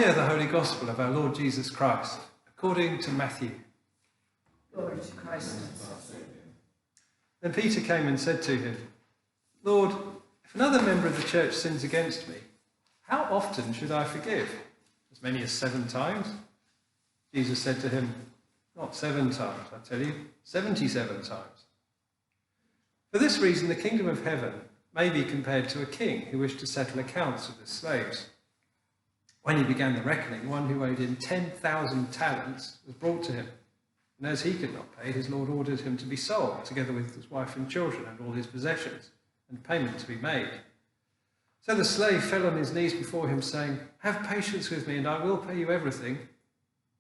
Hear the Holy Gospel of our Lord Jesus Christ, according to Matthew. Glory to Christ. Then Peter came and said to him, Lord, if another member of the church sins against me, how often should I forgive? As many as 7 times? Jesus said to him, not 7 times, I tell you, 77 times. For this reason, the kingdom of heaven may be compared to a king who wished to settle accounts with his slaves. When he began the reckoning, one who owed him 10,000 talents was brought to him. And as he could not pay, his lord ordered him to be sold, together with his wife and children and all his possessions, and payment to be made. So the slave fell on his knees before him, saying, have patience with me, and I will pay you everything.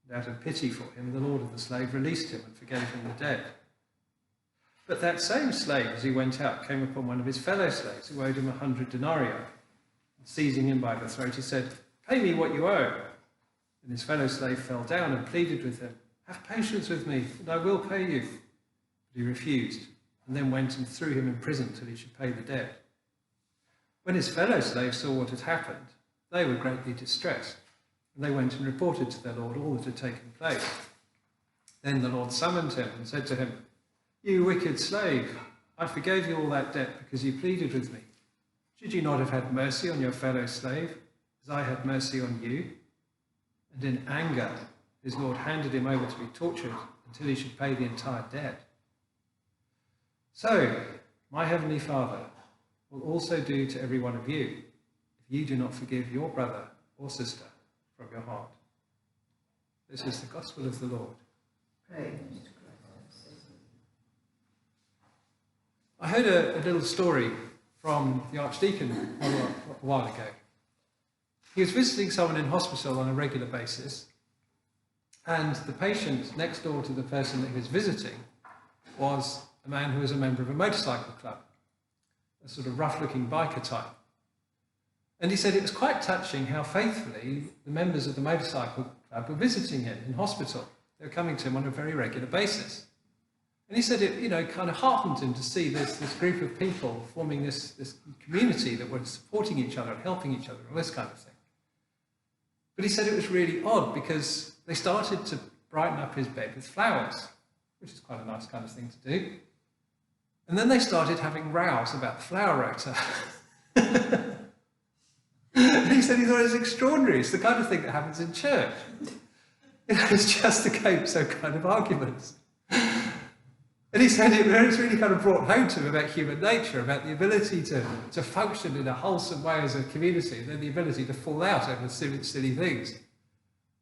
And out of pity for him, the lord of the slave released him and forgave him the debt. But that same slave, as he went out, came upon one of his fellow slaves who owed him 100 denarii. And seizing him by the throat, he said, pay me what you owe. And his fellow slave fell down and pleaded with him, have patience with me, and I will pay you. But he refused, and then went and threw him in prison till he should pay the debt. When his fellow slaves saw what had happened, they were greatly distressed, and they went and reported to their lord all that had taken place. Then the lord summoned him and said to him, you wicked slave, I forgave you all that debt because you pleaded with me. Should you not have had mercy on your fellow slave, as I had mercy on you? And in anger, his lord handed him over to be tortured until he should pay the entire debt. So, my heavenly Father will also do to every one of you if you do not forgive your brother or sister from your heart. This is the gospel of the Lord. Praise to Christ. I heard a little story from the Archdeacon a while ago. He was visiting someone in hospital on a regular basis, and the patient next door to the person that he was visiting was a man who was a member of a motorcycle club, a sort of rough-looking biker type. And he said it was quite touching how faithfully the members of the motorcycle club were visiting him in hospital. They were coming to him on a very regular basis. And he said it, kind of heartened him to see this group of people forming this community that were supporting each other and helping each other, all this kind of thing. But he said it was really odd because they started to brighten up his bed with flowers, which is quite a nice kind of thing to do. And then they started having rows about the flower rota. And he said he thought it was extraordinary. It's the kind of thing that happens in church. It's just to cope some kind of arguments. And he said it's really kind of brought home to him about human nature, about the ability to function in a wholesome way as a community, and then the ability to fall out over silly things.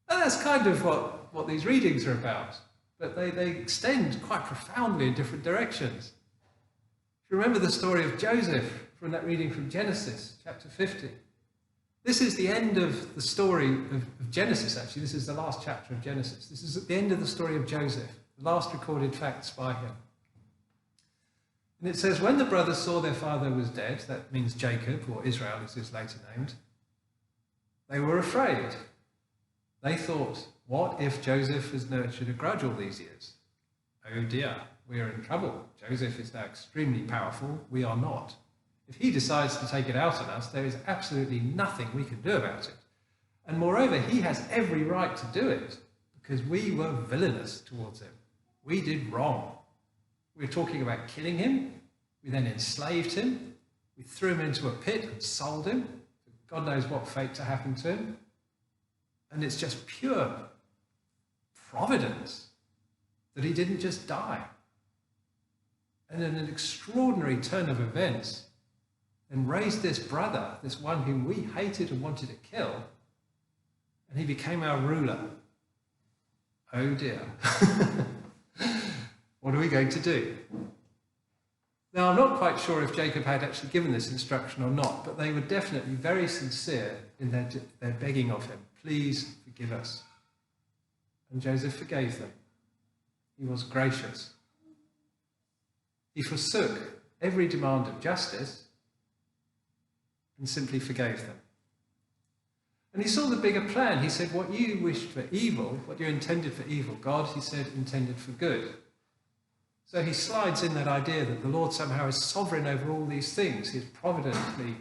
And that's kind of what these readings are about. But they extend quite profoundly in different directions. If you remember the story of Joseph from that reading from Genesis, chapter 50, this is the end of the story of Genesis, actually. This is the last chapter of Genesis. This is at the end of the story of Joseph, the last recorded facts by him. And it says, when the brothers saw their father was dead, that means Jacob, or Israel as he was later named, they were afraid. They thought, what if Joseph has nurtured a grudge all these years? Oh dear, we are in trouble. Joseph is now extremely powerful. We are not. If he decides to take it out on us, there is absolutely nothing we can do about it. And moreover, he has every right to do it because we were villainous towards him. We did wrong. We were talking about killing him. We then enslaved him. We threw him into a pit and sold him. God knows what fate to happen to him. And it's just pure providence that he didn't just die. And in an extraordinary turn of events, then raised this brother, this one whom we hated and wanted to kill, and he became our ruler. Oh dear. What are we going to do? Now, I'm not quite sure if Jacob had actually given this instruction or not, but they were definitely very sincere in their begging of him, please forgive us. And Joseph forgave them. He was gracious. He forsook every demand of justice and simply forgave them. And he saw the bigger plan. He said, what you wished for evil, what you intended for evil, God, he said, intended for good. So he slides in that idea that the Lord somehow is sovereign over all these things. He has providently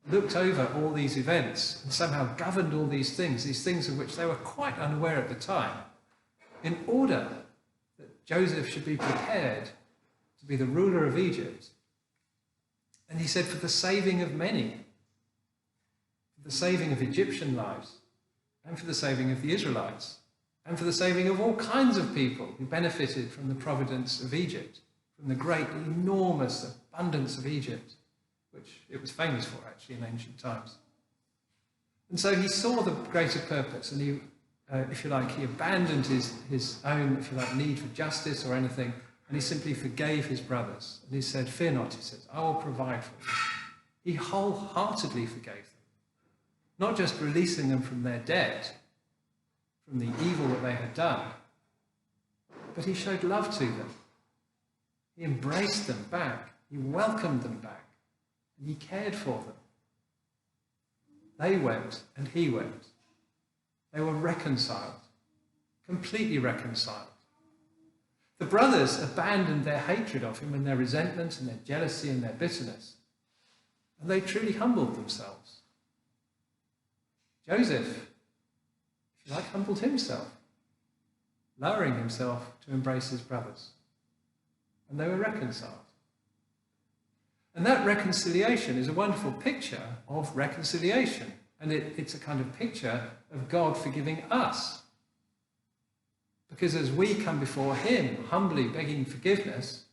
looked over all these events and somehow governed all these things of which they were quite unaware at the time, in order that Joseph should be prepared to be the ruler of Egypt. And he said, for the saving of many, for the saving of Egyptian lives, and for the saving of the Israelites, and for the saving of all kinds of people who benefited from the providence of Egypt, from the great, enormous abundance of Egypt, which it was famous for actually in ancient times. And so he saw the greater purpose, and he, if you like, he abandoned his own, if you like, need for justice or anything, and he simply forgave his brothers. And he said, fear not, he says, I will provide for you. He wholeheartedly forgave them, not just releasing them from their debt, from the evil that they had done, but he showed love to them. He embraced them back. He welcomed them back. And he cared for them. They wept and he wept. They were reconciled, completely reconciled. The brothers abandoned their hatred of him and their resentment and their jealousy and their bitterness. And they truly humbled themselves. Joseph, if you like, humbled himself, lowering himself to embrace his brothers. And they were reconciled. And that reconciliation is a wonderful picture of reconciliation. And it's a kind of picture of God forgiving us. Because as we come before him, humbly begging forgiveness,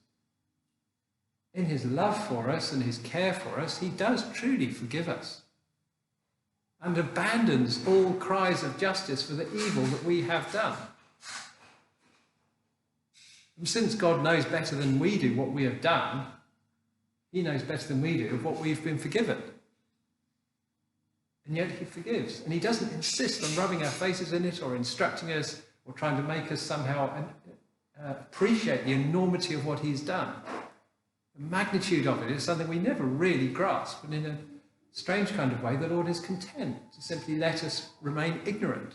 in his love for us and his care for us, he does truly forgive us. And abandons all cries of justice for the evil that we have done. And since God knows better than we do what we have done, he knows better than we do of what we've been forgiven. And yet he forgives. And he doesn't insist on rubbing our faces in it or instructing us or trying to make us somehow appreciate the enormity of what he's done. The magnitude of it is something we never really grasp. And in a strange kind of way, the Lord is content to simply let us remain ignorant,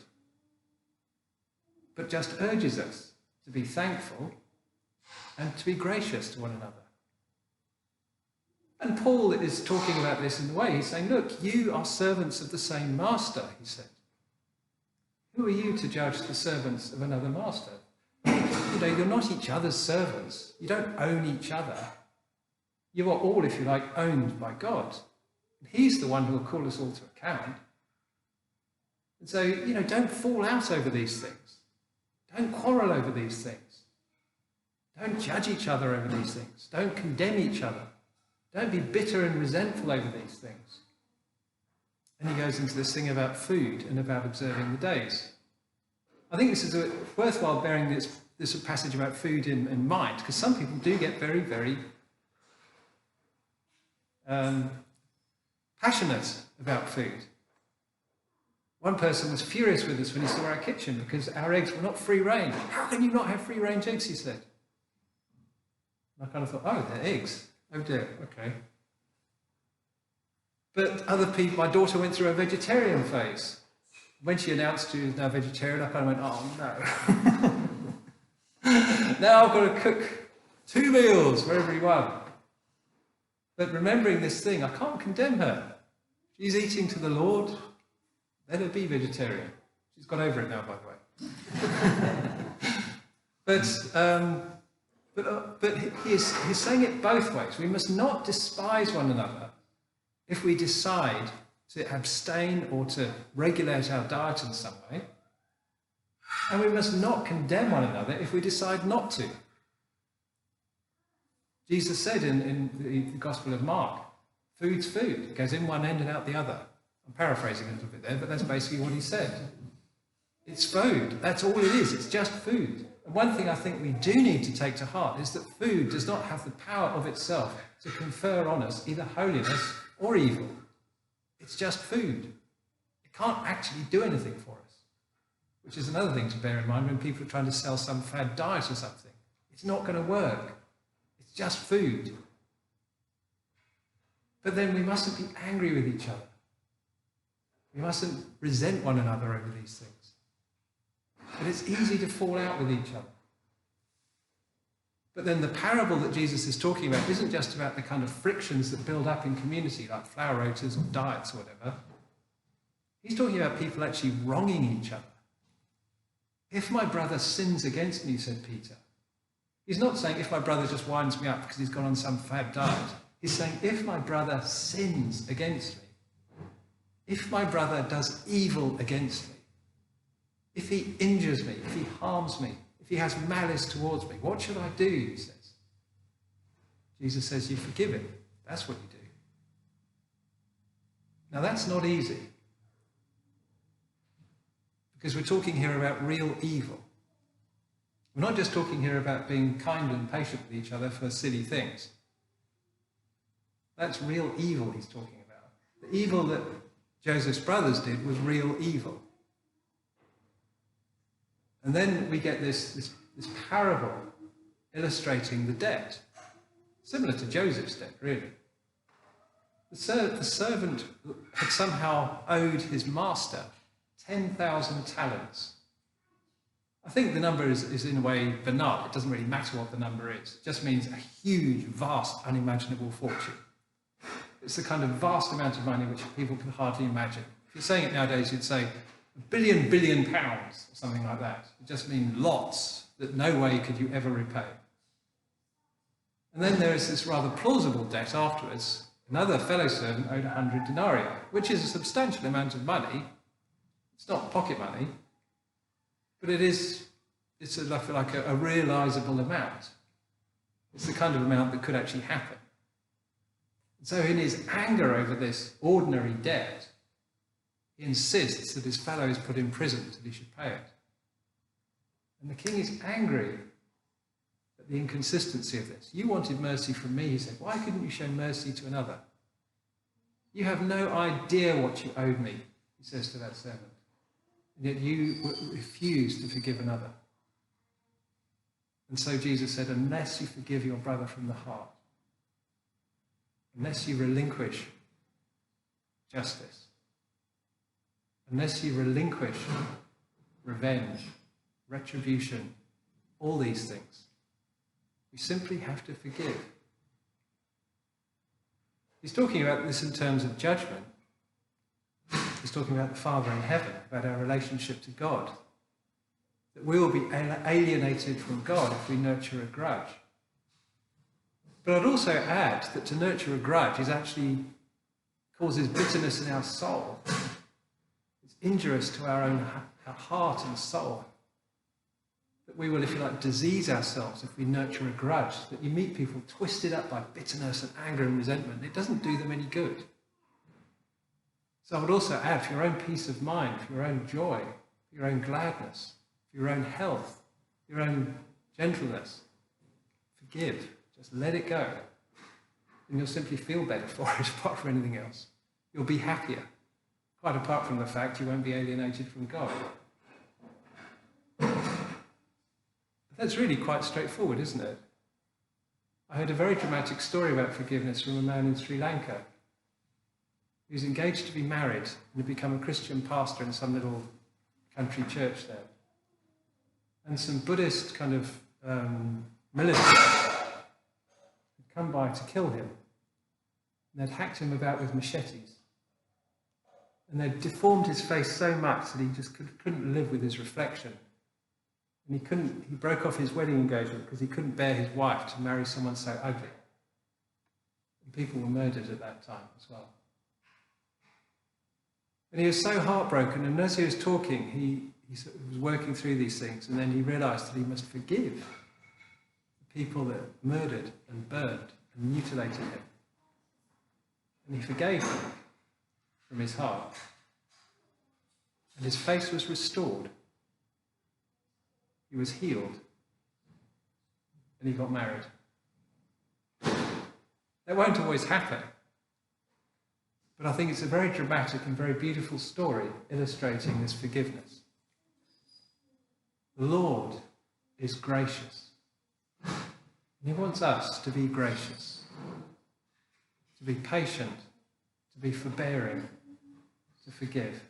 but just urges us to be thankful and to be gracious to one another. And Paul is talking about this in the way. He's saying, look, you are servants of the same master, he said. Who are you to judge the servants of another master? You know, you're not each other's servants. You don't own each other. You are all, if you like, owned by God. And he's the one who will call us all to account. And so, you know, don't fall out over these things. Don't quarrel over these things. Don't judge each other over these things. Don't condemn each other. Don't be bitter and resentful over these things. And he goes into this thing about food and about observing the days. I think this is worthwhile bearing this passage about food in mind, because some people do get very, very passionate about food. One person was furious with us when he saw our kitchen because our eggs were not free range. How can you not have free range eggs, he said. And I kind of thought, oh, they're eggs. Oh dear, okay. But other people, my daughter went through a vegetarian phase. When she announced she was now vegetarian, I kind of went, oh no. Now I've got to cook 2 meals for everyone. But remembering this thing, I can't condemn her. She's eating to the Lord. Let her be vegetarian. She's got over it now, by the way. But he's saying it both ways. We must not despise one another if we decide to abstain or to regulate our diet in some way. And we must not condemn one another if we decide not to. Jesus said in the Gospel of Mark, food's food. It goes in one end and out the other. I'm paraphrasing a little bit there, but that's basically what he said. It's food. That's all it is. It's just food. And one thing I think we do need to take to heart is that food does not have the power of itself to confer on us either holiness or evil. It's just food. It can't actually do anything for us, which is another thing to bear in mind when people are trying to sell some fad diet or something. It's not going to work. It's just food. But then we mustn't be angry with each other. We mustn't resent one another over these things. But it's easy to fall out with each other. But then the parable that Jesus is talking about isn't just about the kind of frictions that build up in community, like flower rotas or diets or whatever. He's talking about people actually wronging each other. If my brother sins against me, said Peter, he's not saying if my brother just winds me up because he's gone on some fad diet. He's saying if my brother sins against me, if my brother does evil against me, if he injures me, if he harms me, if he has malice towards me, what should I do, he says. Jesus says you forgive him. That's what you do. Now that's not easy, because we're talking here about real evil. We're not just talking here about being kind and patient with each other for silly things. That's real evil he's talking about. The evil that Joseph's brothers did was real evil. And then we get this parable illustrating the debt, similar to Joseph's debt, really. The servant had somehow owed his master 10,000 talents. I think the number is in a way banal. It doesn't really matter what the number is. It just means a huge, vast, unimaginable fortune. It's the kind of vast amount of money which people can hardly imagine. If you're saying it nowadays, you'd say £1 billion pounds, or something like that. It just means lots that no way could you ever repay. And then there is this rather plausible debt afterwards. Another fellow servant owed 100 denarii, which is a substantial amount of money. It's not pocket money, but it's like a realisable amount. It's the kind of amount that could actually happen. And so in his anger over this ordinary debt, he insists that his fellow is put in prison until he should pay it. And the king is angry at the inconsistency of this. You wanted mercy from me, he said. Why couldn't you show mercy to another? You have no idea what you owed me, he says to that servant. And yet you refuse to forgive another. And so Jesus said, unless you forgive your brother from the heart, unless you relinquish justice, unless you relinquish revenge, retribution, all these things, we simply have to forgive. He's talking about this in terms of judgment. He's talking about the Father in heaven, about our relationship to God. That we will be alienated from God if we nurture a grudge. But I'd also add that to nurture a grudge is actually causes bitterness in our soul. It's injurious to our own heart and soul. That we will, if you like, disease ourselves if we nurture a grudge. That you meet people twisted up by bitterness and anger and resentment. It doesn't do them any good. So I would also add, for your own peace of mind, for your own joy, for your own gladness, for your own health, your own gentleness, forgive. Just let it go. And you'll simply feel better for it, apart from anything else. You'll be happier, quite apart from the fact you won't be alienated from God. That's really quite straightforward, isn't it? I heard a very dramatic story about forgiveness from a man in Sri Lanka. He was engaged to be married and had become a Christian pastor in some little country church there. And some Buddhist kind of militants had come by to kill him. And they'd hacked him about with machetes. And they'd deformed his face so much that he just couldn't live with his reflection. And he broke off his wedding engagement because he couldn't bear his wife to marry someone so ugly. And people were murdered at that time as well. And he was so heartbroken, and as he was talking, he sort of was working through these things, and then he realised that he must forgive the people that murdered and burned and mutilated him. And he forgave them from his heart. And his face was restored. He was healed. And he got married. That won't always happen. But I think it's a very dramatic and very beautiful story illustrating this forgiveness. The Lord is gracious. And he wants us to be gracious, to be patient, to be forbearing, to forgive.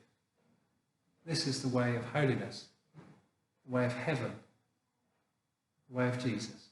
This is the way of holiness, the way of heaven, the way of Jesus.